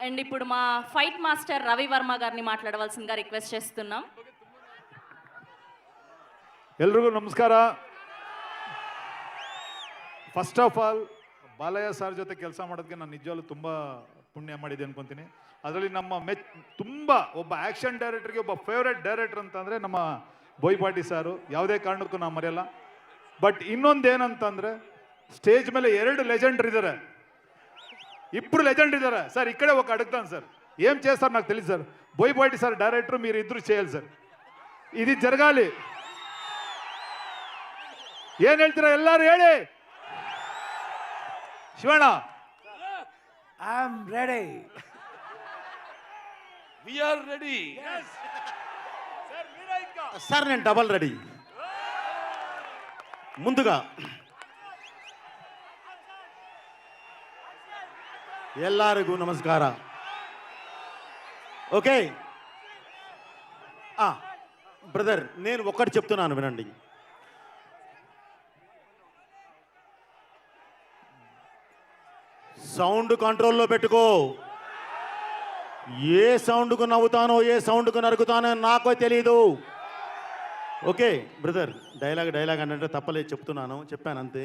And ఇప్పుడు మా fight master Ravi Varma గారిని మాట్లాడవలసిందిగా రిక్వెస్ట్ చేస్తున్నాం. ಎಲ್ರಿಗೂ ನಮಸ್ಕಾರ. First of all Balayya sir ಜೊತೆ ಕೆಲಸ ಮಾಡೋದಕ್ಕೆ ನಾನು ನಿಜವಾಗ್ಲೂ ತುಂಬ ಪುಣ್ಯ ಮಾಡಿದೆ ಅನ್ಕೊಂತೀನಿ. ಅದರಲ್ಲಿ ನಮ್ಮ ತುಂಬ ಒಬ್ಬ ಆ್ಯಕ್ಷನ್ ಡೈರೆಕ್ಟರ್ಗೆ ಒಬ್ಬ ಫೇವ್ರೆಟ್ ಡೈರೆಕ್ಟರ್ ಅಂತಂದರೆ ನಮ್ಮ ಬೋಯಿಪಾಟಿ ಸಾರು. ಯಾವುದೇ ಕಾರಣಕ್ಕೂ ನಾವು ಮರೆಯಲ್ಲ. ಬಟ್ ಇನ್ನೊಂದು ಏನಂತಂದರೆ ಸ್ಟೇಜ್ ಮೇಲೆ 2 ಲೆಜೆಂಡರ್ ఇದ್ದಾರೆ, 2 లెజెండ్ ఇದ್ದಾರೆ సార్. ఇక్కడే ఒక అడుగుతాను సార్, ఏం చేస్తారు నాకు తెలియదు సార్. బోయిపాటి సార్ డైరెక్టర్, మీరు ఇద్దరు చేయాలి సార్. ఇది జరగాలి. ಏನ್ ಹೇಳ್ತೀರಾ ಎಲ್ಲರೂ ಹೇಳಿ. Shivanna, I am ready. We are ready. Sir నేను డబల్ రెడీ. ముందుగా ಎಲ್ಲರಿಗೂ ನಮಸ್ಕಾರ. ఓకే బ్రదర్, నేను ఒక్కటి చెప్తున్నాను వినండి. సౌండ్ కంట్రోల్లో పెట్టుకో. ఏ సౌండ్కు నవ్వుతానో ఏ సౌండ్కు నరుకుతానో నాకు తెలియదు. ఓకే బ్రదర్, డైలాగ్ అంటే తప్పలేదు, చెప్తున్నాను, చెప్పాను అంతే.